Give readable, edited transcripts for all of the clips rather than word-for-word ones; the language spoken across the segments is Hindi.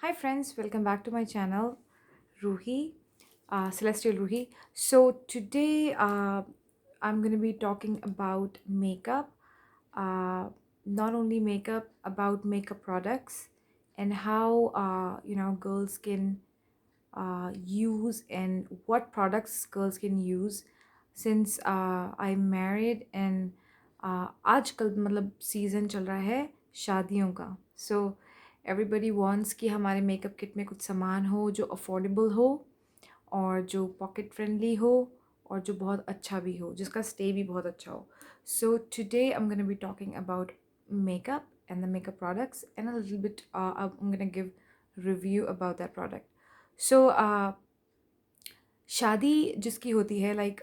Hi friends, welcome back to my channel, Ruhi, Celestial Ruhi. So today I'm going to be talking about makeup, uh, not only makeup, about makeup products and how girls can use and what products girls can use since I'm married and आजकल मतलब सीज़न चल रहा है शादियों का. So everybody wants कि हमारे मेकअप किट में कुछ सामान हो जो अफोर्डेबल हो और जो पॉकेट फ्रेंडली हो और जो बहुत अच्छा भी हो, जिसका स्टे भी बहुत अच्छा हो. So today I'm going to be talking about makeup and the makeup products and a little bit I'm going to give review about that product. So शादी जिसकी होती है लाइक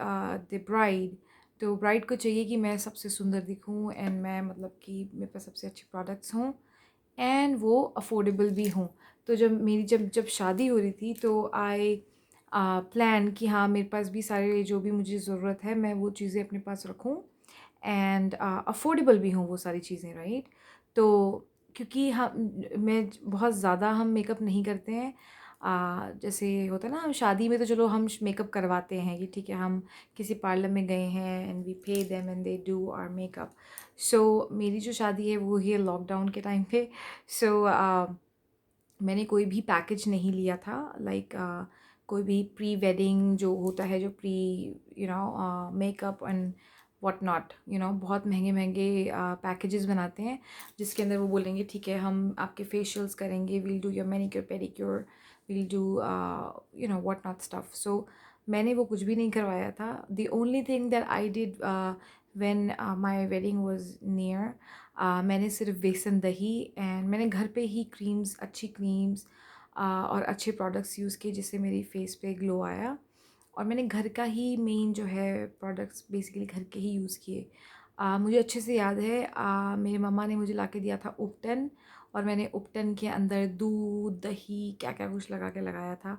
द ब्राइड, तो ब्राइड को चाहिए कि मैं सबसे सुंदर दिखूं एंड मैं मतलब कि मेरे पास सबसे अच्छे प्रोडक्ट्स हों एंड वो अफोर्डेबल भी हों. तो जब मेरी जब जब शादी हो रही थी तो आई प्लान कि हाँ मेरे पास भी सारे जो भी मुझे ज़रूरत है मैं वो चीज़ें अपने पास रखूं एंड अफोर्डेबल भी हों वो सारी चीज़ें, राइट. तो क्योंकि हम मैं बहुत ज़्यादा हम मेकअप नहीं करते हैं. जैसे होता है ना, हम शादी में तो चलो हम मेकअप करवाते हैं कि ठीक है हम किसी पार्लर में गए हैं and we pay them and they do our makeup. So मेरी जो शादी है वो ही है लॉकडाउन के टाइम पे. सो मैंने कोई भी पैकेज नहीं लिया था लाइक कोई भी प्री वेडिंग जो होता है, जो pre makeup and what not, बहुत महंगे महंगे पैकेजेस बनाते हैं जिसके अंदर वो बोलेंगे ठीक है हम आपके फेशियल्स करेंगे, we'll do your manicure pedicure, we'll do what not stuff. So मैंने वो कुछ भी नहीं करवाया था. The only thing that I did when my wedding was near, मैंने सिर्फ बेसन दही एंड मैंने घर पे ही क्रीम्स, अच्छी क्रीम्स और अच्छे प्रोडक्ट्स यूज़ किए जिससे मेरी फेस पे ग्लो आया. और मैंने घर का ही मेन जो है प्रोडक्ट्स बेसिकली घर के ही यूज़ किए. मुझे अच्छे से याद है मेरी मम्मा ने मुझे ला के दिया था उपटन और मैंने उपटन के अंदर दूध, दही, क्या क्या कुछ लगा के लगाया था,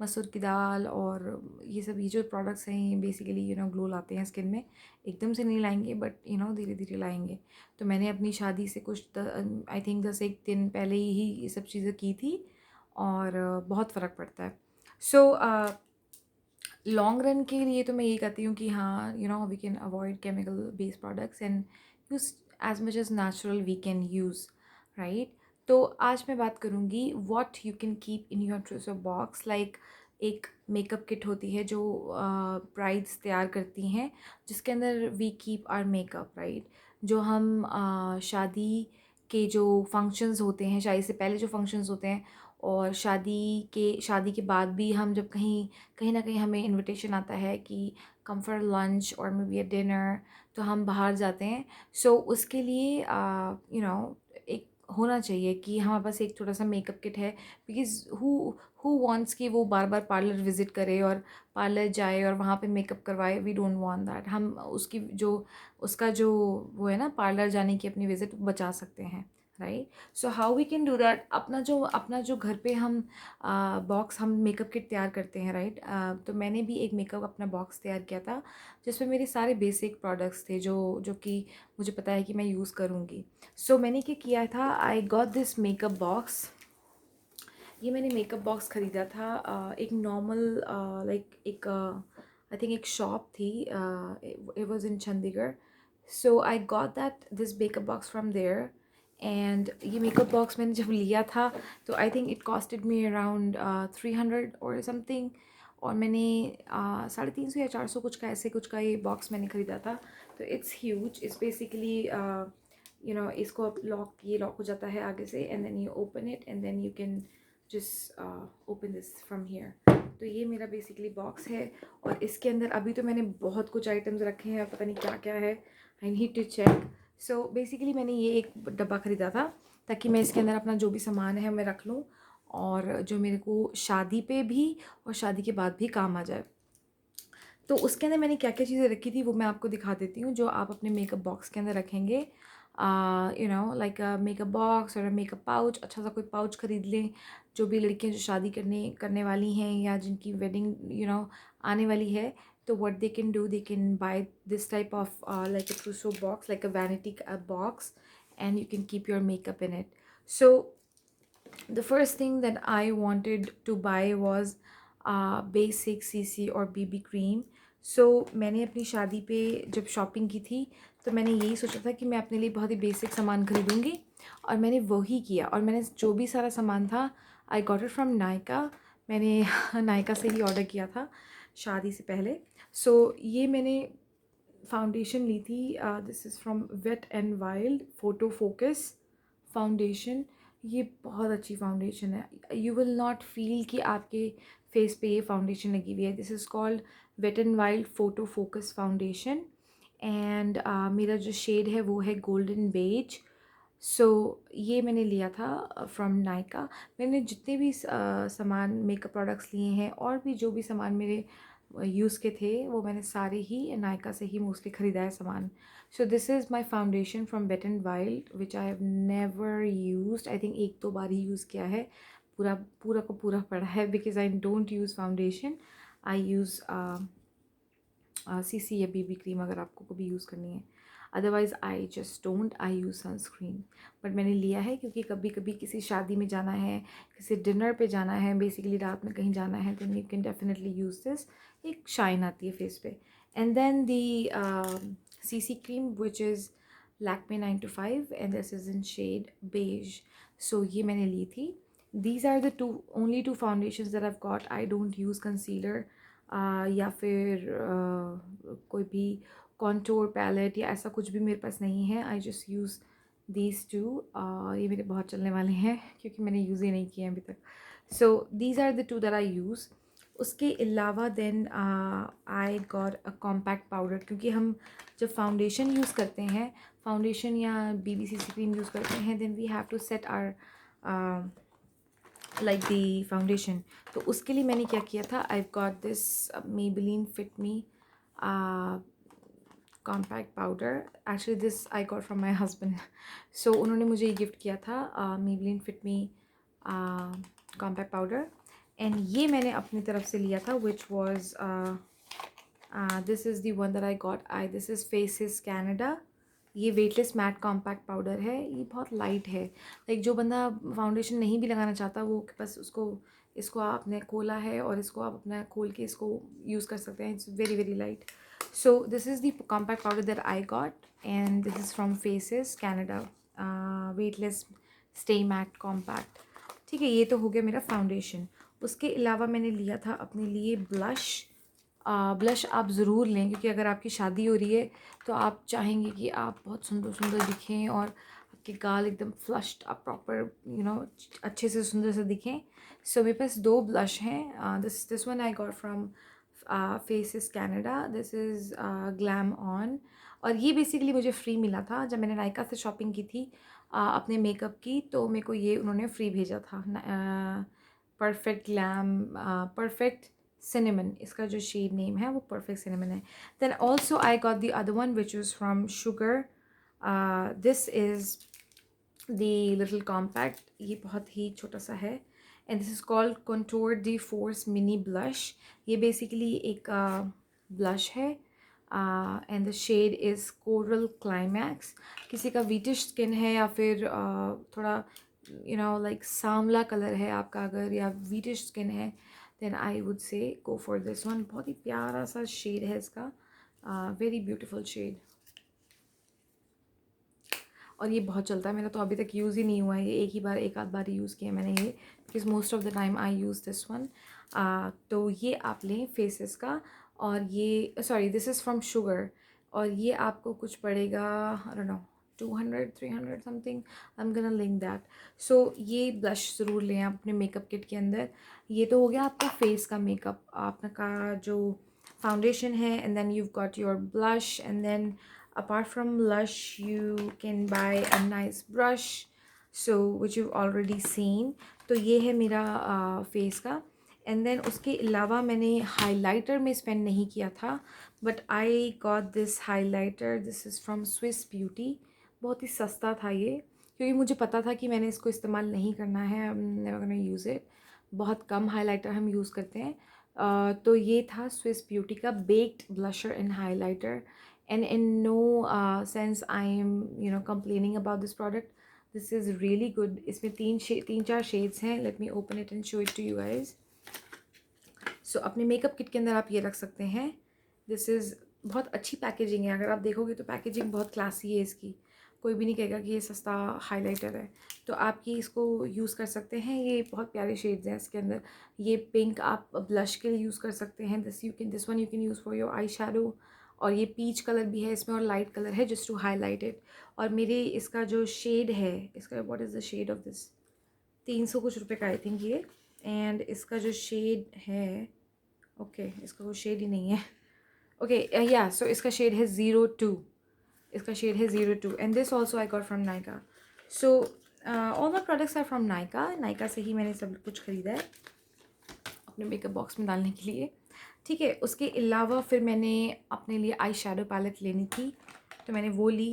मसूर की दाल और ये सब. ये जो प्रोडक्ट्स हैं ये बेसिकली ग्लो लाते हैं स्किन में. एकदम से नहीं लाएंगे बट धीरे धीरे लाएंगे. तो मैंने अपनी शादी से कुछ आई थिंक 10 एक दिन पहले ही ये सब चीज़ें की थी और बहुत फ़र्क पड़ता है. सो लॉन्ग रन के लिए तो मैं यही कहती हूँ कि हाँ we can avoid chemical based products and use as much as natural we can use, right. तो आज मैं बात करूँगी what you can keep in your treasure box. Like एक मेकअप किट होती है जो ब्राइड्स तैयार करती हैं जिसके अंदर we keep our makeup, right. जो हम शादी के जो फंक्शंस होते हैं, शादी से पहले जो फंक्शंस होते हैं और शादी के बाद भी हम जब कहीं कहीं ना कहीं हमें इनविटेशन आता है कि कम फॉर लंच और मे बी अ डिनर, तो हम बाहर जाते हैं. सो उसके लिए एक होना चाहिए कि हमारे पास एक छोटा सा मेकअप किट है. बिकॉज हु वांट्स कि वो बार बार पार्लर विज़िट करे और पार्लर जाए और वहाँ पे मेकअप करवाए. We don't want that. हम उसका जो वो है ना पार्लर जाने की अपनी विज़िट बचा सकते हैं, right. So how we can do that. अपना जो घर पे हम बॉक्स, हम मेकअप किट तैयार करते हैं, राइट. तो मैंने भी एक मेकअप अपना बॉक्स तैयार किया था जिसमें मेरे सारे बेसिक प्रोडक्ट्स थे जो कि मुझे पता है कि मैं यूज़ करूँगी. सो मैंने क्या किया था, I got this makeup box. ये मैंने मेकअप बॉक्स ख़रीदा था एक नॉर्मल लाइक एक आई थिंक एक शॉप थी. It was in Chandigarh. So I got that this makeup box from there. And ये मेकअप बॉक्स मैंने जब लिया था तो I think it costed me around 300 और समथिंग. और मैंने 350 या 400 कुछ का, ऐसे कुछ का ये बॉक्स मैंने ख़रीदा था. तो इट्स ह्यूज. इट्स बेसिकली इसको अब ये लॉक हो जाता है आगे से and then you open it and then you can just open this from here. तो ये मेरा बेसिकली बॉक्स है और इसके अंदर अभी तो मैंने बहुत कुछ आइटम्स रखे हैं, पता नहीं क्या क्या है. I need to check. So basically मैंने ये एक डब्बा ख़रीदा था ताकि मैं इसके अंदर अपना जो भी सामान है मैं रख लूँ और जो मेरे को शादी पे भी और शादी के बाद भी काम आ जाए. तो उसके अंदर मैंने क्या क्या चीज़ें रखी थी वो मैं आपको दिखा देती हूँ जो आप अपने मेकअप बॉक्स के अंदर रखेंगे. लाइक अ मेकअप बॉक्स और मेकअप पाउच. अच्छा सा कोई पाउच ख़रीद लें. जो भी लड़कियाँ जो शादी करने वाली हैं या जिनकी वेडिंग आने वाली है, तो what they can do, they can by this type of like a ट्रूसो box, like a vanity box, and you can keep your makeup in it. So The first thing that I wanted to buy was basic CC और BB क्रीम. सो मैंने अपनी शादी पे जब शॉपिंग की थी तो मैंने यही सोचा था कि मैं अपने लिए बहुत ही बेसिक सामान खरीदूँगी, और मैंने वही किया. और मैंने जो भी सारा सामान था I got it from Nykaa. मैंने नायका से ही ऑर्डर किया था शादी से पहले. सो ये मैंने फाउंडेशन ली थी. This is from Wet and Wild photo focus foundation. ये बहुत अच्छी फाउंडेशन है. यू विल नॉट फील कि आपके फेस पे ये फाउंडेशन लगी हुई है. This is called Wet and Wild photo focus foundation. And मेरा जो शेड है वो है गोल्डन बेज. सो ये मैंने लिया था फ्रॉम नायका. मैंने जितने भी सामान मेकअप प्रोडक्ट्स लिए हैं और भी जो भी सामान मेरे यूज़ के थे वो मैंने सारे ही नायका से ही मोस्टली ख़रीदा है सामान. So this is my foundation from Wet and Wild which I have never used. I think एक दो बार ही यूज़ किया है. पूरा पूरा को पूरा पड़ा है because I don't use foundation. I use CC या BB क्रीम अगर आपको कभी यूज़ करनी है. Otherwise I just don't. I use sunscreen. But मैंने लिया है क्योंकि कभी कभी किसी शादी में जाना है, किसी डिनर पे जाना है, बेसिकली रात में कहीं जाना है, then you can definitely use this. एक शाइन आती है फेस पे. And then the CC cream which is Lakme 9 to 5 and this is in shade beige. So ये मैंने ली थी. These are the only two foundations that I've got. I don't use concealer या फिर कोई भी कॉन्टोर पैलेट या ऐसा कुछ भी मेरे पास नहीं है. I just use these two. ये मेरे बहुत चलने वाले हैं क्योंकि मैंने यूज़ ही नहीं किए हैं अभी तक. So these are the two that I use. उसके अलावा then I got a compact powder. क्योंकि हम जब फाउंडेशन यूज़ करते हैं, फाउंडेशन या BB CC क्रीम यूज़ करते हैं, then we have to set our like the foundation. तो उसके लिए मैंने क्या किया था, I got this Maybelline Fit Me compact powder. Actually this I got from my husband. So उन्होंने मुझे ये गिफ्ट किया था Maybelline Fit Me compact powder. And ये मैंने अपनी तरफ से लिया था which was this is the one that I got. This is Faces Canada. ये वेटलेस मैट कॉम्पैक्ट पाउडर है. ये बहुत लाइट है. लाइक जो बंदा फाउंडेशन नहीं भी लगाना चाहता वो बस उसको इसको आपने खोला है और इसको आप अपना खोल के इसको यूज़ कर सकते हैं. It's very very light. So this is the compact powder that I got and this is from faces Canada weightless stay mat compact. ठीक है, ये तो हो गया मेरा फाउंडेशन. उसके अलावा मैंने लिया था अपने लिए ब्लश. ब्लश आप ज़रूर लें क्योंकि अगर आपकी शादी हो रही है तो आप चाहेंगे कि आप बहुत सुंदर सुंदर दिखें और आपके गाल एकदम फ्लश्ड, आप प्रॉपर अच्छे से सुंदर से दिखें. सो मेरे पास दो ब्लश हैं. This one I got from faces Canada. This is glam on. और ये बेसिकली मुझे फ्री मिला था जब मैंने नायका से शॉपिंग की थी अपने मेकअप की. तो मेरे को ये उन्होंने फ्री भेजा था. परफेक्ट ग्लैम परफेक्ट cinnamon, इसका जो शेड नेम है वो परफेक्ट cinnamon है. Then also I got the other one which is from Sugar. This is the little compact. ये बहुत ही छोटा सा है and this is called Contour De Force Mini Blush. ये बेसिकली एक ब्लश है and the shade is coral climax. किसी का वीटिश स्किन है या फिर थोड़ा लाइक सांवला कलर है आपका अगर, या वीटिश स्किन है, then I would say go for this one. बहुत ही प्यारा सा शेड है इसका. Very beautiful shade. और ये बहुत चलता है. मेरा तो अभी तक यूज़ ही नहीं हुआ है. ये एक आध बार यूज़ किया मैंने ये because most of the time I use this one. तो ये आप लें फेसेस का. और ये sorry this is from Sugar. और ये आपको कुछ पड़ेगा I don't know 200-300 something. I am gonna link that. So ये ब्लश ज़रूर लें आप अपने मेकअप किट के अंदर. ये तो हो गया आपका फेस का मेकअप, आपका जो फाउंडेशन है. And then you've got your blush, and then apart from blush you can buy a nice brush, so which you've already seen. तो ये है मेरा फेस का. एंड देन उसके अलावा मैंने हाइलाइटर में स्पेंड नहीं किया था, but I got this highlighter. This is from Swiss beauty. बहुत ही सस्ता था ये क्योंकि मुझे पता था कि मैंने इसको इस्तेमाल नहीं करना है. I am never gonna use it. बहुत कम हाइलाइटर हम यूज़ करते हैं. तो ये था स्विस ब्यूटी का baked blusher and highlighter. And in no sense I am complaining about this product, this is really good. इसमें तीन चार शेड्स हैं। Let me open it and show it to you guys. So अपने मेकअप किट के अंदर आप ये रख सकते हैं। दिस इज़ बहुत अच्छी पैकेजिंग है। अगर आप देखोगे तो पैकेजिंग बहुत क्लासी है इसकी। कोई भी नहीं कहेगा कि ये सस्ता हाइलाइटर है। तो आप ये इसको यूज़ कर सकते हैं। ये बहुत प्यारे शेड्स हैं इसके अंदर। ये पिंक आप ब्लश के लिए यूज़ कर सकते हैं। This one you can use for your eye shadow. और ये पीच कलर भी है इसमें और लाइट कलर है जस्ट टू हाईलाइट इट। और मेरे इसका जो शेड है, इसका what is the shade of this, 300 कुछ रुपए का आई थिंक ये। एंड इसका जो शेड है, ओके इसका कोई शेड ही नहीं है। ओके या सो इसका शेड है 02। इसका शेड है 02 and this also I got from Nykaa. So all my products are from Nykaa. Nykaa से ही मैंने सब कुछ ख़रीदा है अपने मेकअप बॉक्स में डालने के लिए। ठीक है, उसके अलावा फिर मैंने अपने लिए आई शेडो पैलेट लेनी थी तो मैंने वो ली।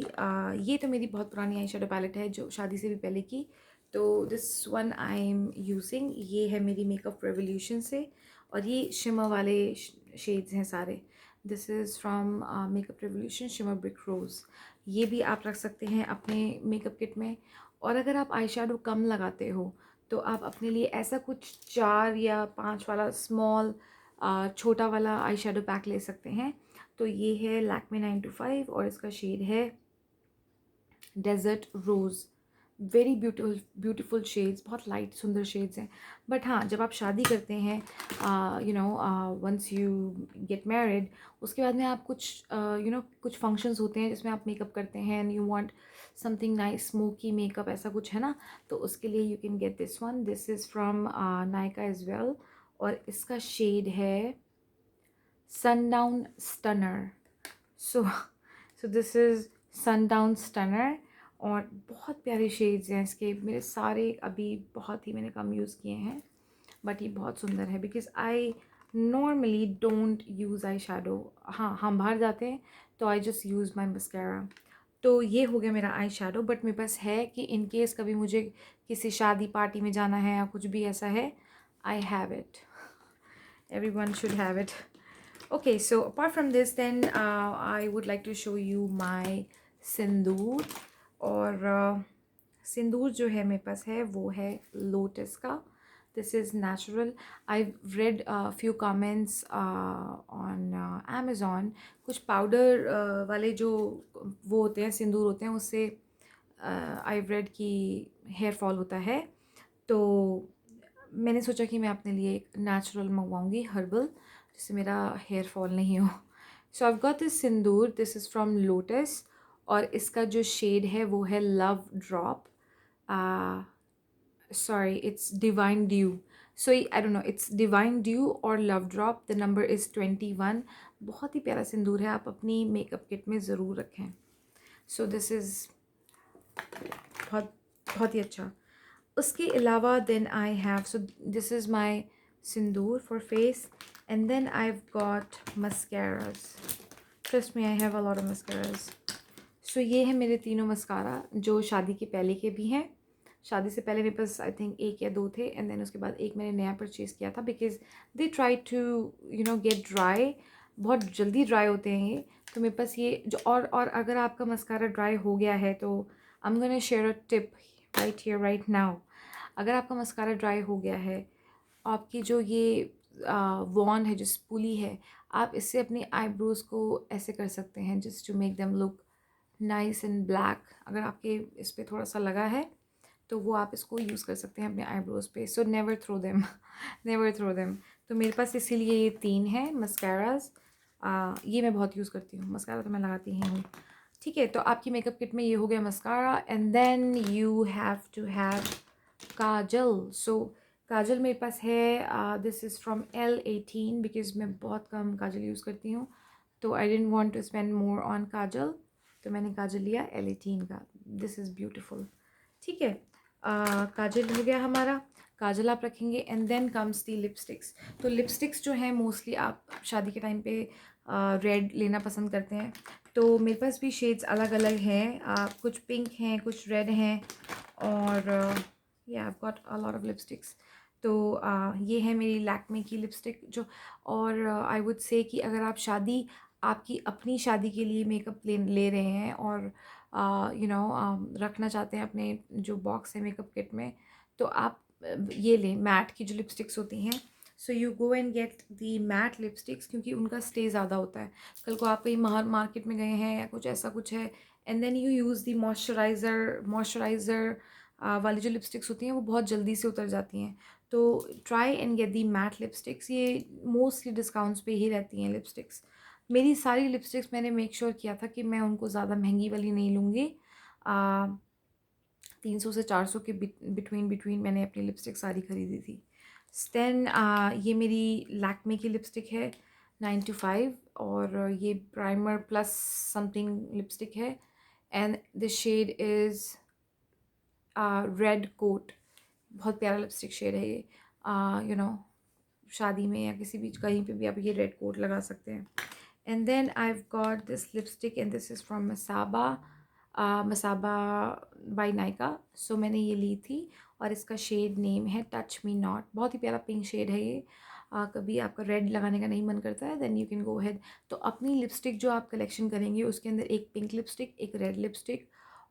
ये तो मेरी बहुत पुरानी आई शेडो पैलेट है जो शादी से भी पहले की। तो this one I am using, ये है मेरी मेकअप रेवोल्यूशन से। और ये शिमर वाले शेड्स हैं सारे। This is from Makeup Revolution shimmer brick rose. ये भी आप रख सकते हैं अपने मेकअप किट में। और अगर आप आई शेडो कम लगाते हो तो आप अपने लिए ऐसा कुछ 4 या 5 वाला स्मॉल छोटा वाला आई शेडो पैक ले सकते हैं। तो ये है लैक्मे 925 और इसका शेड है desert rose. Very beautiful beautiful shades, बहुत लाइट सुंदर शेड्स हैं। बट हाँ, जब आप शादी करते हैं you know once you get married, उसके बाद में आप कुछ कुछ फंक्शंस होते हैं जिसमें आप मेकअप करते हैं and you want something nice smoky makeup, ऐसा कुछ है ना। तो उसके लिए you can get this one. This is from Nykaa as well और इसका शेड है sundown stunner. So this is sundown stunner और बहुत प्यारे शेड्स हैं इसके। मेरे सारे अभी बहुत ही मैंने कम यूज़ किए हैं बट ये बहुत सुंदर है because I normally don't use eye shadow. हाँ, हम बाहर जाते हैं तो I just use my mascara. तो ये हो गया मेरा आई शेडो। बट मेरे पास है कि इन केस कभी मुझे किसी शादी पार्टी में जाना है या कुछ भी ऐसा है, I have it. Everyone should have it. Okay, so apart from this then I would like to show you my सिंदूर। और सिंदूर जो है मेरे पास है वो है लोटस का। This is natural. I read few comments on Amazon. कुछ पाउडर वाले जो वो होते हैं सिंदूर होते हैं उससे आई रेड कि हेयर फॉल होता है। तो मैंने सोचा कि मैं अपने लिए एक नेचुरल मंगवाऊंगी हर्बल, जिससे मेरा हेयर फॉल नहीं हो। So I got this sindoor. This is from Lotus और इसका जो शेड है वो है love drop. Sorry, it's divine dew. So I don't know it's divine dew और love drop. The number is 21। बहुत ही प्यारा सिंदूर है, आप अपनी मेकअप किट में ज़रूर रखें। सो दिस इज़ बहुत बहुत ही अच्छा। उसके अलावा then I have, so this is my sindoor for face and then I have got mascaras. Trust me, I have a lot of mascaras. So ये है मेरे तीनों मस्कारा जो शादी के पहले के भी हैं। शादी से पहले मेरे पास आई थिंक 1 या 2 थे एंड देन उसके बाद एक मैंने नया परचेज़ किया था because they try to get dry. बहुत जल्दी ड्राई होते हैं ये। तो मेरे पास ये जो और अगर आपका मस्कारा ड्राई हो गया है तो आई am gonna share a tip right here right now. अगर आपका मस्कारा ड्राई हो गया है, आपकी जो ये वॉन है, जो स्पूली है, आप इससे अपनी आईब्रोज़ को ऐसे कर सकते हैं just to make them look nice and black. अगर आपके इस पर थोड़ा सा लगा है तो वो आप इसको यूज़ कर सकते हैं अपने आईब्रोज़ पे। So never throw them, never throw them. तो मेरे पास इसीलिए ये 3 हैं मस्काराज। ये मैं बहुत यूज़ करती हूँ, मस्कारा तो मैं लगाती ही हूँ। ठीक है, तो आपकी मेकअप किट में ये हो गया mascara and then you have to have kajal. So काजल मेरे पास है, this is from L18 because मैं बहुत कम काजल यूज़ करती हूँ तो I don't want to spend more on kajal. तो मैंने काजल लिया L18 का। This is beautiful. ठीक है, काजल हो गया हमारा। काजल आप रखेंगे and then comes the lipsticks. तो लिपस्टिक्स जो है मोस्टली आप शादी के टाइम पे रेड लेना पसंद करते हैं। तो मेरे पास भी शेड्स अलग अलग हैं, कुछ पिंक हैं, कुछ रेड हैं और या आई got a lot of lipsticks. तो ये है मेरी लैक्मे की लिपस्टिक जो। और आई वुड से कि अगर आप आपकी अपनी शादी के लिए मेकअप ले रहे हैं और रखना चाहते हैं अपने जो बॉक्स है मेकअप किट में, तो आप ये लें मैट की जो लिपस्टिक्स होती हैं। So you go and get the matte lipsticks, क्योंकि उनका स्टे ज़्यादा होता है। कल को आप कहीं मार्केट में गए हैं या कुछ ऐसा कुछ है, and then you use the moisturiser वाली जो लिपस्टिक्स होती हैं वो बहुत जल्दी से उतर जाती हैं। तो try and get the matte lipsticks, ये मोस्टली डिस्काउंट्स पे ही रहती हैं लिपस्टिक्स। मेरी सारी लिपस्टिक्स मैंने मेक श्योर किया था कि मैं उनको ज़्यादा महंगी वाली नहीं लूँगी। 300 से 400 के बिटवीन मैंने अपनी लिपस्टिक सारी खरीदी थी। देन ये मेरी लैक्मे की लिपस्टिक है 9 to 5, और ये प्राइमर प्लस समथिंग लिपस्टिक है, and the shade is red coat. बहुत प्यारा लिपस्टिक शेड है ये। शादी में या किसी भी कहीं पे भी आप ये रेड कोट लगा सकते हैं। And then I have got this lipstick and this is from Masaba by Nykaa. So मैंने ये ली थी और इसका शेड नेम है टच मी नॉट। बहुत ही प्यारा पिंक शेड है ये। कभी आपका रेड लगाने का नहीं मन करता है, then you can go ahead. तो अपनी लिपस्टिक जो आप कलेक्शन करेंगे उसके अंदर एक पिंक लिपस्टिक, एक रेड लिपस्टिक,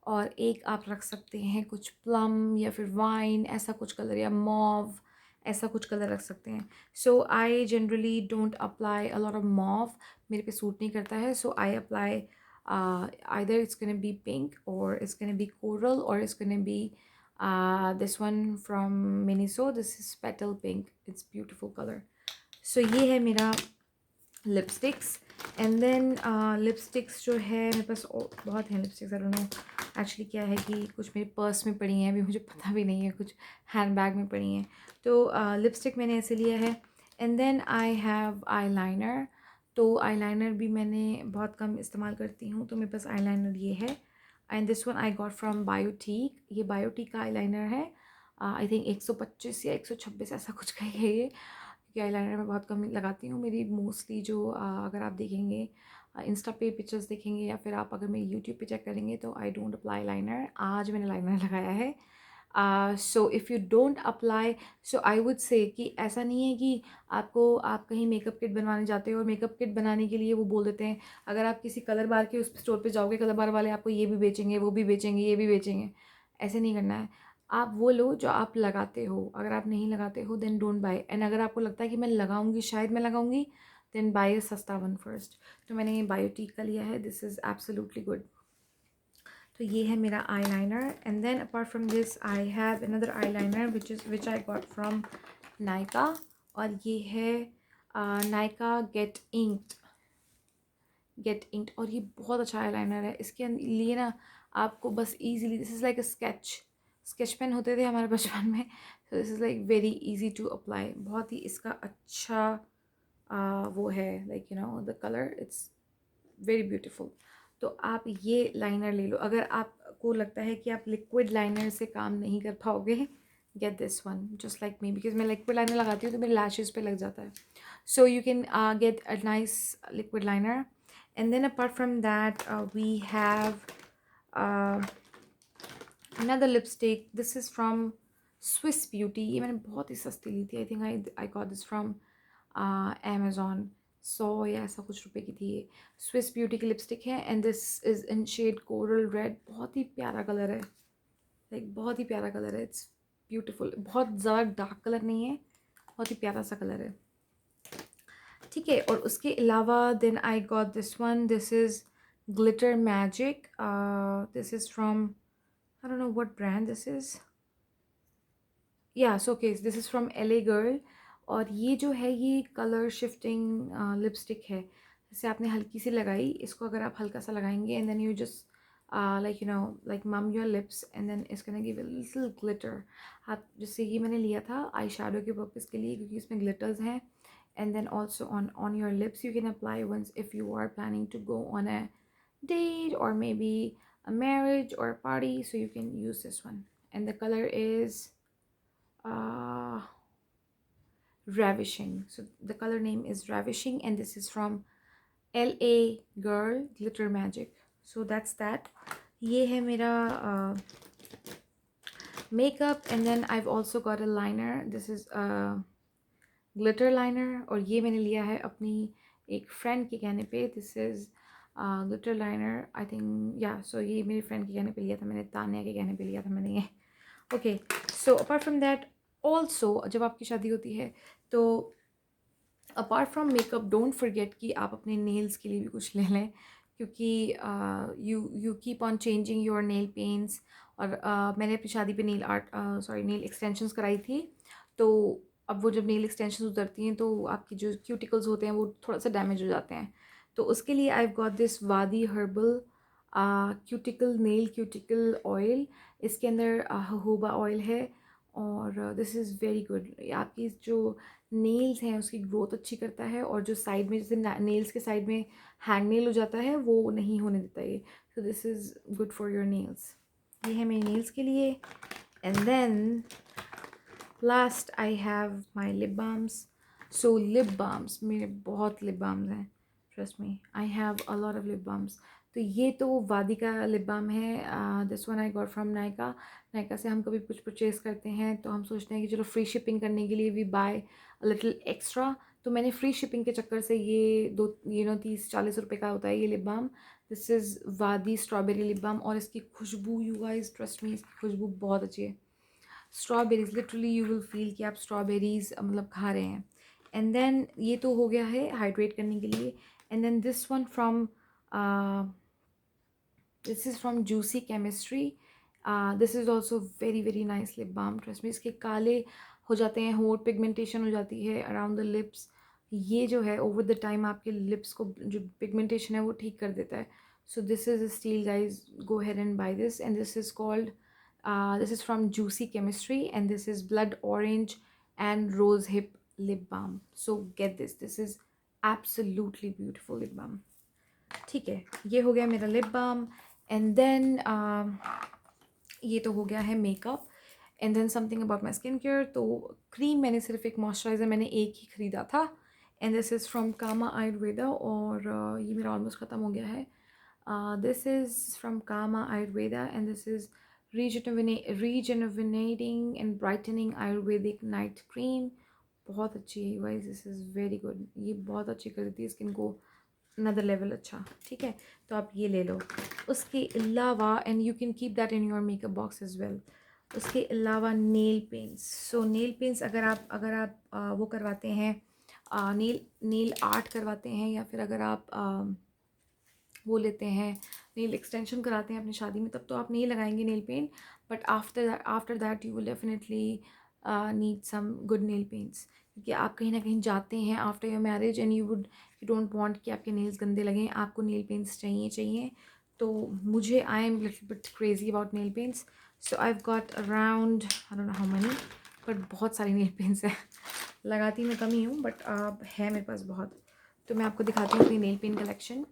और एक आप रख सकते हैं कुछ प्लम या फिर वाइन ऐसा कुछ कलर, या मॉव ऐसा कुछ कलर रख सकते हैं। So I generally don't apply a lot of mauve, मेरे पे सूट नहीं करता है। So I apply either it's going to be pink or it's going to be coral or it's going to be this one from Miniso. This is petal pink. It's beautiful color. So ये है मेरा लिपस्टिक्स। एंड देन लिपस्टिक्स जो है मेरे पास बहुत हैं lipsticks. I don't no actually क्या है कि कुछ मेरे पर्स में पड़ी हैं, अभी मुझे पता भी नहीं है, कुछ हैंड बैग में पड़ी हैं। तो लिपस्टिक मैंने ऐसे लिया है। And then I have eyeliner. तो आई लाइनर भी मैंने बहुत कम इस्तेमाल करती हूँ, तो मेरे पास आई लाइनर ये है। And this one I got from Biotique. ये बायोटीक का आई लाइनर है। आई थिंक 125 या 126 ऐसा कुछ का है ये, क्योंकि आई लाइनर मैं बहुत कम लगाती हूँ। मेरी मोस्टली जो अगर आप देखेंगे इंस्टा पे पिक्चर्स देखेंगे या फिर आप अगर मेरी यूट्यूब पे चेक करेंगे, तो आई डोंट अप्लाई लाइनर। आज मैंने लाइनर लगाया है। So if you don't apply, so I would say कि ऐसा नहीं है कि आप कहीं मेकअप किट बनवाने जाते हो और मेकअप किट बनाने के लिए वो बोल देते हैं, अगर आप किसी कलर बार के उस स्टोर पे जाओगे, कलर बार वाले आपको ये भी बेचेंगे, वो भी बेचेंगे, ये भी बेचेंगे। ऐसे नहीं करना है। आप वो लो जो आप लगाते हो। अगर आप नहीं लगाते हो देन डोंट बाय। एंड अगर आपको लगता है कि मैं लगाऊंगी, शायद मैं लगाऊंगी, देन बाय अ सस्ता वन फर्स्ट। तो मैंने ये बायोटीक का लिया है। This is absolutely good. तो ये है मेरा eyeliner. And then apart from this I have another eyeliner which I got from Nykaa, और ये है नायका गेट इंक्ड। और ये बहुत अच्छा आई लाइनर है। इसके लिए ना आपको बस easily, this is like a sketch pen होते थे हमारे बचपन में, तो this is like very easy to apply. बहुत ही इसका अच्छा वो है, like the colour it's very beautiful. तो आप ये लाइनर ले लो। अगर आपको लगता है कि आप लिक्विड लाइनर से काम नहीं कर पाओगे, gate this one just like me, because मैं लिक्विड लाइनर लगाती हूँ तो मेरे लैशेज़ पे लग जाता है। So you can get a nice liquid liner. And then apart from that, we have another lipstick. This is from Swiss Beauty. ये मैंने बहुत ही सस्ती ली थी। I think I got this from Amazon. 100 या ऐसा कुछ रुपए की थी ये। Swiss Beauty की लिपस्टिक है, and this is in shade coral red. बहुत ही प्यारा कलर है, लाइक बहुत ही प्यारा कलर है। It's beautiful. बहुत ज़्यादा डार्क कलर नहीं है, बहुत ही प्यारा सा कलर है। ठीक है। और उसके अलावा then I got this one. This is glitter magic. This is from, I don't know what brand this is. या so case this is from LA girl. और ये जो है ये कलर शिफ्टिंग लिपस्टिक है। जैसे आपने हल्की सी लगाई, इसको अगर आप हल्का सा लगाएंगे and then you just like mm your lips and then it's gonna give a little glitter. आप जैसे ये मैंने लिया था आई शैडो के पर्पज़ के लिए, क्योंकि इसमें ग्लिटर्स हैं। And then also on your lips you can apply once if you are planning to go on a date or maybe a marriage or a party, so you can use this one. And the color is uh, ravishing. So the color name is ravishing, and this is from LA girl glitter magic. So that's that. ये है मेरा makeup. And then I've also got a liner. This is glitter liner, और ये मैंने लिया है अपनी एक फ्रेंड के कहने पे। This is glitter liner I think, या सो ये मेरी फ्रेंड के कहने पे लिया था मैंने, तान्या के कहने पे लिया था मैंने ये। Okay, so apart from that also जब आपकी शादी होती है तो apart from makeup don't forget कि आप अपने नेल्स के लिए भी कुछ ले लें, क्योंकि you keep on changing your nail paints. और मैंने अपनी शादी पे नेल एक्सटेंशंस कराई थी, तो अब वो जब नेल एक्सटेंशंस उतरती हैं तो आपकी जो क्यूटिकल्स होते हैं वो थोड़ा सा डैमेज हो जाते हैं। तो उसके लिए आई गॉट दिस वादी herbal cuticle nail cuticle oil. इसके अंदर जोहोबा ऑयल है, और दिस इज़ वेरी गुड। आपकी जो नेल्स हैं उसकी ग्रोथ अच्छी करता है, और जो साइड में जैसे नेल्स के साइड में हैंग नेल हो जाता है वो नहीं होने देता ये। So this is good for your nails. ये है मेरे नेल्स के लिए। And then last I have my lip balms. So lip balms, मेरे बहुत लिप बाम्स हैं, trust me, I have a lot of lip balms. तो ये तो वादी का लिप बाम है, this one I got from Nykaa. Nykaa से हम कभी कुछ परचेज़ करते हैं तो हम सोचते हैं कि चलो फ्री शिपिंग करने के लिए we buy a little extra. तो मैंने फ्री शिपिंग के चक्कर से ये 30-40 रुपये का होता है ये लिप बाम। दिस इज़ वादी स्ट्रॉबेरी लिप बाम, और इसकी खुशबू, यू गाइस ट्रस्ट मी, इसकी खुशबू बहुत अच्छी है। Strawberries, literally you will feel कि आप स्ट्रॉबेरीज़ मतलब खा रहे हैं। एंड देन ये तो हो गया है हाइड्रेट करने के लिए। And then this one from this is from Juicy Chemistry. This is also very very nice lip balm, trust me. इसके काले हो जाते हैं होंठ, पिगमेंटेशन हो जाती है अराउंड द लिप्स। ये जो है ओवर द टाइम आपके लिप्स को जो पिगमेंटेशन है वो ठीक कर देता है। So this is a steal guys, go ahead and buy this. And this is called this is from Juicy Chemistry, and this is Blood Orange and Rose Hip Lip Balm. So get this, this is absolutely beautiful lip balm. ठीक है, ये हो गया मेरा लिप बाम। एंड देन ये तो हो गया है makeup. And then something about my skin care. तो क्रीम मैंने सिर्फ एक मॉइस्चराइज़र मैंने एक ही ख़रीदा था, and this is from Kama Ayurveda, और ये मेरा ऑलमोस्ट ख़त्म हो गया है। This is from Kama Ayurveda, and this is rejuvenating and brightening Ayurvedic night cream. बहुत अच्छी है guys, this is very good. ये बहुत अच्छी कर देती है स्किन को अनदर लेवल अच्छा, ठीक है। तो आप ये ले लो। उसके अलावा, and you can keep that in your makeup box as well. उसके अलावा nail paints. So nail paints अगर आप वो करवाते हैं, नेल आर्ट करवाते हैं, या फिर अगर आप वो लेते हैं, नेल एक्सटेंशन कराते हैं अपनी शादी में, तब तो आप नहीं लगाएंगे nail paint. But after that you will definitely need some good nail paints, क्योंकि आप कहीं ना कहीं जाते हैं after your marriage and you don't want कि आपके नेल्स गंदे लगें, आपको नेल पेंट्स चाहिए। तो मुझे I am little bit crazy about nail paints. So I have got around I don't know how many, but बहुत सारी नेल पेंट्स हैं। लगाती मैं कम ही हूँ, बट है मेरे पास बहुत। तो मैं आपको दिखाती हूँ अपनी नेल पेंट कलेक्शन।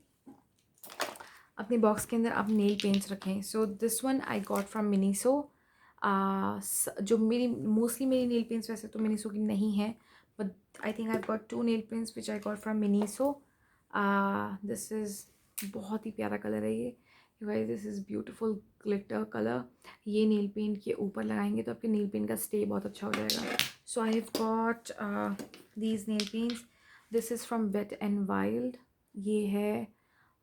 अपने बॉक्स के अंदर आप नेल पेंट्स रखें। So this one I got from Miniso. जो मोस्टली मेरी नेल पेंट्स वैसे तो मिनीसो की नहीं है, but I think I got 2 nail paints which I got from Miniso. This is बहुत ही प्यारा कलर है ये, guys this is beautiful glitter colour. ये नेल पेंट के ऊपर लगाएंगे तो आपके नेल पेंट का स्टे बहुत अच्छा हो जाएगा। So I have got these nail paints. This is from Wet and Wild. ये है,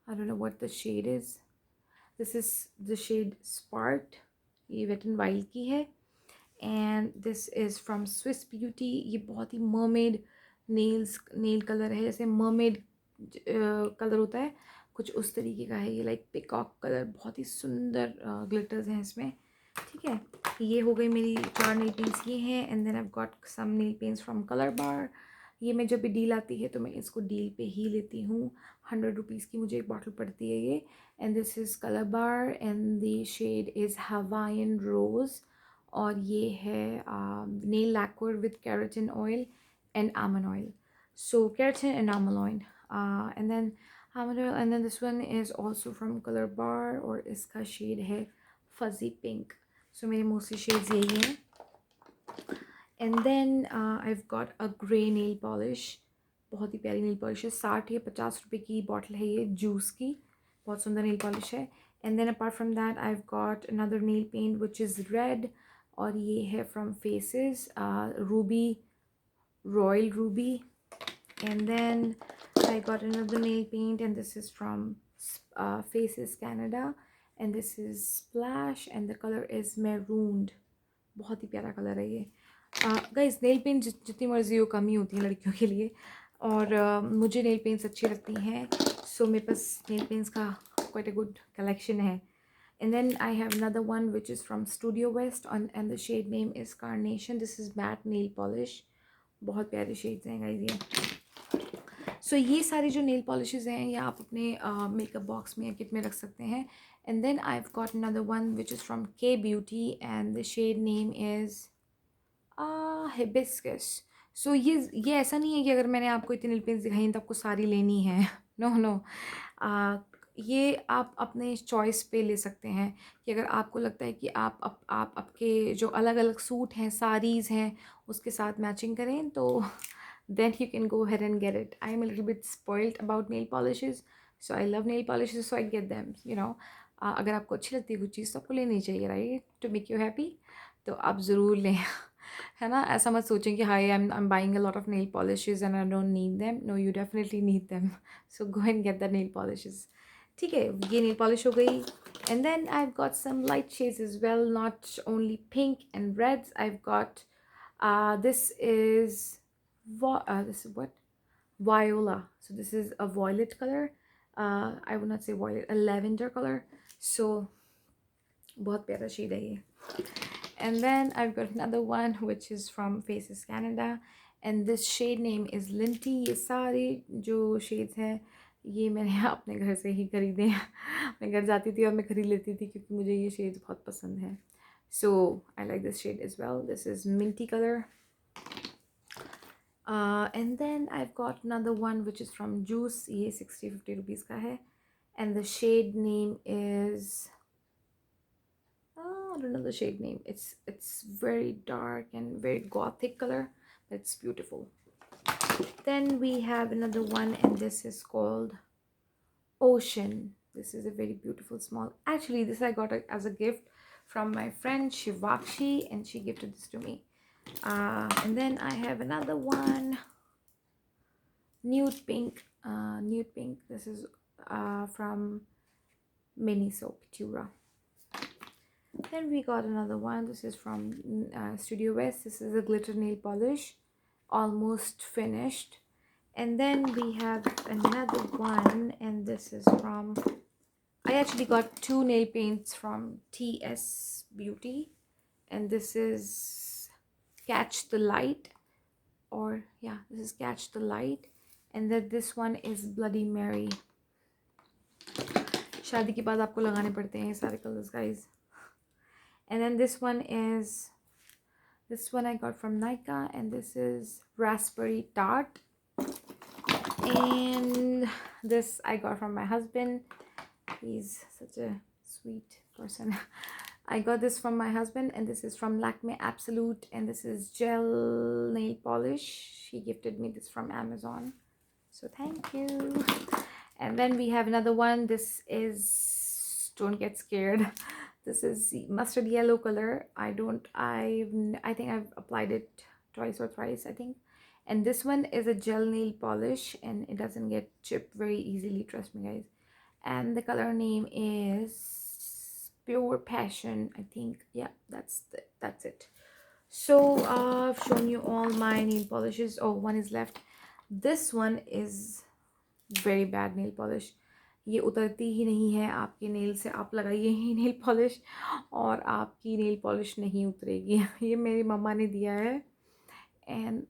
I don't know what the shade is. This is the shade Sparked. ये Wet n Wild की है। And this is from Swiss Beauty. ये बहुत ही mermaid नेल कलर है, जैसे mermaid कलर होता है कुछ उस तरीके का है ये, लाइक पिकॉक कलर। बहुत ही सुंदर ग्लिटर्स हैं इसमें, ठीक है। ये हो गई मेरी 4 नेल पेंट्स ये हैं। And then I got some nail paints from Colorbar. ये मैं जब भी डील आती है तो मैं इसको डील पे ही लेती हूँ। 100 रुपीज़ की मुझे एक बॉटल पड़ती है ये। And this is Colorbar, and the shade is Hawaiian rose. और ये है nail lacquer with keratin oil and almond oil. So keratin and almond oil, and then almond oil. And then this one is also from Colorbar, और इसका शेड है फजी पिंक। सो मेरे मोस्टली शेड्स यही हैं। And then I've got a grey nail polish। बहुत ही प्यारी नेल पॉलिश है, 60 या 50 रुपये की बॉटल है ये जूस की, बहुत सुंदर नेल पॉलिश है। And then apart from that I have got another nail paint which is red, और ये है from Faces ruby, royal ruby. एंड देन I got another nail paint, and this is from Faces Canada, and this is Splash, and the color is Marooned. बहुत ही प्यारा कलर है ये। गाइस नेल पेंट जितनी मर्जी हो कम ही होती है लड़कियों के लिए, और मुझे नेल पेंट्स अच्छी लगती हैं, सो मेरे पास नेल पेंट्स का quite a good collection है। And then I have another one which is from Studio West and the shade name is Carnation. This is matte nail polish, बहुत प्यारे शेड्स हैं गाइस ये। सो ये सारी जो नेल पॉलिशेस हैं ये आप अपने मेकअप बॉक्स में या किट में रख सकते हैं। And then I have got another one which is from Kay Beauty and the shade name is hibiscus. So ये ऐसा नहीं है कि अगर मैंने आपको इतनी नेल पेंट्स दिखाई तो आपको सारी लेनी है। नो नो, ये आप अपने चॉइस पे ले सकते हैं कि अगर आपको लगता है कि आप आपके जो अलग अलग सूट हैं, साड़ीज़ हैं, उसके साथ मैचिंग करें तो then you can go ahead and get it. I am a little bit spoiled about nail polishes, so I love nail polishes, so I get them, you know. अगर आपको अच्छी लगती है कुछ चीज़ तो आपको लेनी चाहिए, right, to make you happy, तो आप ज़रूर लें। है ना, ऐसा मत सोचें कि hi I am buying a lot of nail polishes and I don't need them. No, you definitely need them, so go and get the nail polishes. ठीक है, ये नेल पॉलिश हो गई। And then I have got some light shades as well, not only pink and reds. I have got this is this is what, Viola. So this is a violet color. I would not say violet, a lavender color. So बहुत प्यारा शेड है ये। And then I've got another one which is from Faces Canada, and this shade name is Linty. ये सारे जो shades हैं ये मैंने अपने घर से ही खरीदे हैं। मैं घर जाती थी और मैं खरीद लेती थी क्योंकि मुझे ये shades बहुत पसंद हैं। So I like this shade as well. This is minty color. And then I've got another one which is from Juice. ये 60-50 rupees का है, and the shade name is I don't know the shade name. It's very dark and very gothic color, but it's beautiful. Then we have another one, and this is called Ocean. This is a very beautiful small. Actually, this I got as a gift from my friend Shivakshi, and she gifted this to me. And then I have another one, nude pink. This is from Miniso Tura. Then we got another one. This is from Studio West. This is a glitter nail polish, almost finished. And then we have another one, and this is from, I actually got two nail paints from TS Beauty, and this is Catch the Light, or yeah, this is Catch the Light, and then this one is Bloody Mary. शादी के बाद आपको लगाने पड़ते हैं ये सारे colours guys. And then this one I got from Nykaa, and this is Raspberry Tart, and this I got from my husband. He's such a sweet person. I got this from my husband, and this is from Lakme Absolute, and this is gel nail polish. He gifted me this from Amazon, so thank you. And then we have another one. This is, don't get scared, this is mustard yellow color. I think I've applied it twice or thrice, I think. And this one is a gel nail polish, and it doesn't get chipped very easily, trust me guys. And the color name is Pure Passion, I think. Yeah, that's it. So I've shown you all my nail polishes. Oh, one is left. This one is very bad nail polish. ये उतरती ही नहीं है आपके नेल से। आप लगाइए ही नेल पॉलिश और आपकी नेल पॉलिश नहीं उतरेगी। ये मेरी मम्मा ने दिया है, एंड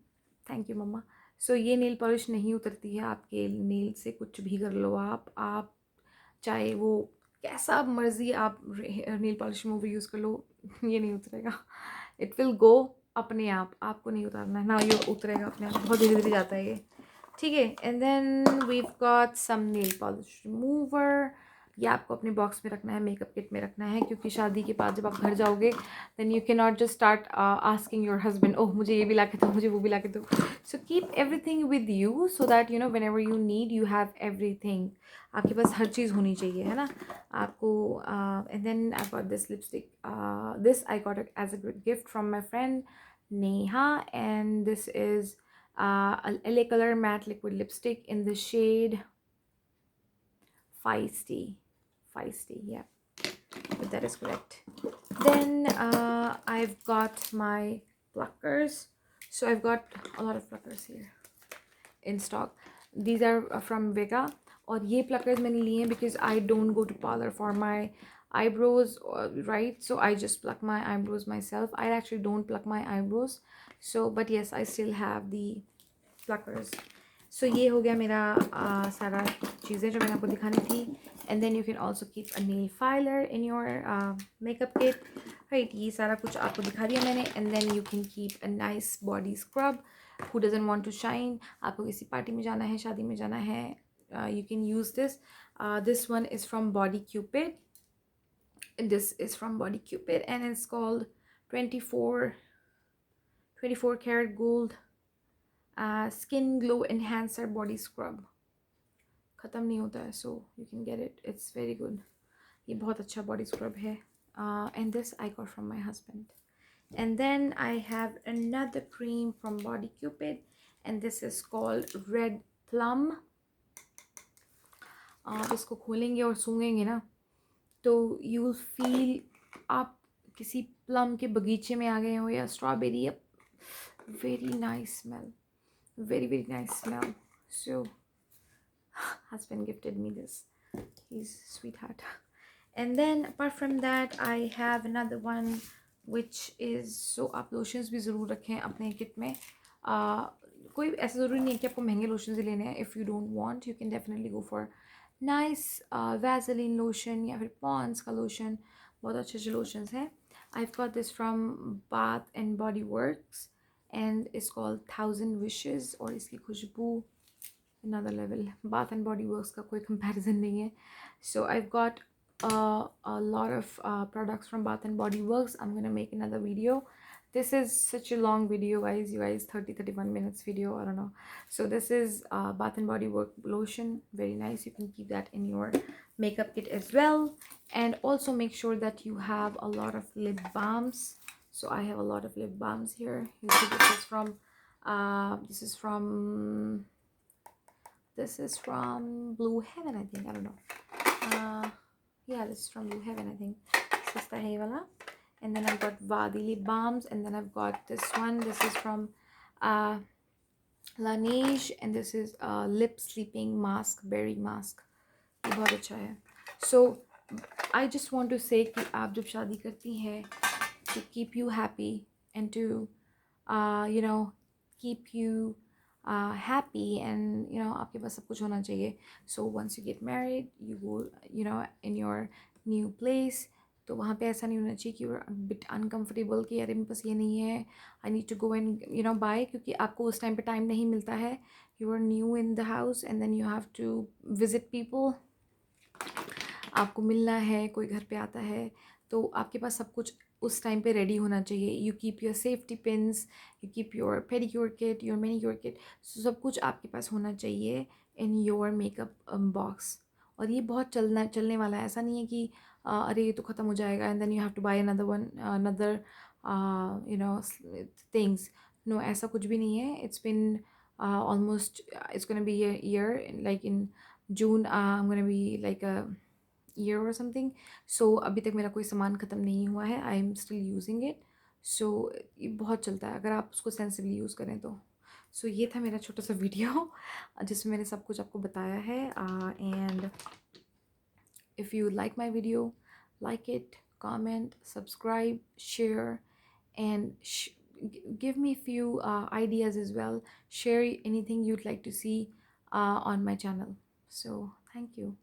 थैंक यू मम्मा। सो ये नेल पॉलिश नहीं उतरती है आपके नेल से, कुछ भी कर लो आप चाहे वो कैसा मर्जी आप नेल पॉलिश मूवी यूज़ कर लो, ये नहीं उतरेगा। इट विल गो अपने आप, आपको नहीं उतारना है ना, ये उतरेगा अपने आप, बहुत धीरे धीरे जाता है ये, ठीक है। And then we've got some nail polish remover. ये आपको अपने बॉक्स में रखना है, मेकअप किट में रखना है, क्योंकि शादी के बाद जब आप घर जाओगे then you can not just start asking your husband, oh मुझे ये भी ला के दो, मुझे वो भी ला के दो। So keep everything with you so that you know whenever you need you have everything. आपके पास हर चीज़ होनी चाहिए, है ना आपको। And then I got this lipstick, this I got as a gift from my friend Neha, and this is LA Color Matte Liquid Lipstick in the shade feisty, yeah, but that is correct. Then I've got my pluckers. So I've got a lot of pluckers here in stock. These are from Vega, और ये pluckers मैंने लिए हैं because I don't go to parlor for my eyebrows, right? So I just pluck my eyebrows myself. I actually don't pluck my eyebrows, so but yes, I still have the pluckers. So ये हो गया मेरा सारा चीज़ें जो मैंने आपको दिखानी थी. And then you can also keep a nail filer in your makeup kit, right? ये सारा कुछ आपको दिखा दिया मैंने. And then you can keep a nice body scrub. Who doesn't want to shine? आपको किसी पार्टी में जाना है, शादी में जाना है, you can use this. This one is from Body Cupid. This is from Body Cupid and it's called 24 karat gold skin glow enhancer body scrub. ख़त्म नहीं होता है, so you can get it. It's very good. ये बहुत अच्छा body scrub है. And this I got from my husband. And then I have another cream from Body Cupid and this is called Red Plum. आप इसको खोलेंगे और सूंघेंगे ना तो you will feel आप किसी प्लम के बगीचे में आ गए हो या strawberry. Very nice smell, very nice smell. So husband gifted me this. He's sweetheart. And then apart from that I have another one which is, so आप lotions भी ज़रूर रखें अपने kit में. कोई ऐसा ज़रूरी नहीं है कि आपको महंगे lotions ही लेने हैं. If you don't want, you can definitely go for nice Vaseline lotion या फिर Pond's का lotion. बहुत अच्छे lotions हैं. I've got this from Bath and Body Works and it's called 1000 Wishes और इसकी खुशबू another level. Bath and Body Works का कोई comparison नहीं है. So I've got a lot of products from Bath and Body Works. I'm gonna make another video. This is such a long video, guys. You guys, 30-31 minutes video, I don't know. So this is Bath and Body Works lotion. Very nice. You can keep that in your makeup kit as well. And also make sure that you have a lot of lip balms. So I have a lot of lip balms here. You see, this is from Blue Heaven, I think. I don't know. Yeah, this is from Blue Heaven, I think. Sista hai wala. And then I've got Vadi lip balms, and then I've got this one. This is from Laneige, and this is a lip sleeping mask, berry mask. ये बहुत अच्छा है. So I just want to say कि आप जब शादी करती हैं to keep you happy and to you know keep you happy and you know आपके पास सब कुछ होना चाहिए. So once you get married, you go in your new place. तो वहाँ पे ऐसा नहीं होना चाहिए कि you're a bit uncomfortable कि यार मेरे पास ये नहीं है, I need to go and buy, क्योंकि आपको उस टाइम पे टाइम नहीं मिलता है. You are new in the house and then you have to visit people. आपको मिलना है, कोई घर पे आता है, तो आपके पास सब कुछ उस टाइम पे रेडी होना चाहिए. You keep your safety pins, you keep your pedicure kit, your manicure kit, सब कुछ आपके पास होना चाहिए इन योर मेकअप बॉक्स. और ये बहुत चलने वाला है. ऐसा नहीं है कि अरे ये तो ख़त्म हो जाएगा and then you have to buy another things. No, ऐसा कुछ भी नहीं है. It's been almost it's gonna be a year, like in June I'm gonna be like a year or something. So अभी तक मेरा कोई सामान ख़त्म नहीं हुआ है. I am still using it. So ये बहुत चलता है अगर आप उसको सेंसिबली यूज़ करें तो. सो ये था मेरा छोटा सा वीडियो जिसमें मैंने सब कुछ आपको बताया है. And if you like my video, like it, comment, subscribe, share, and give me a few ideas as well. Share anything you'd like to see on my channel. So thank you.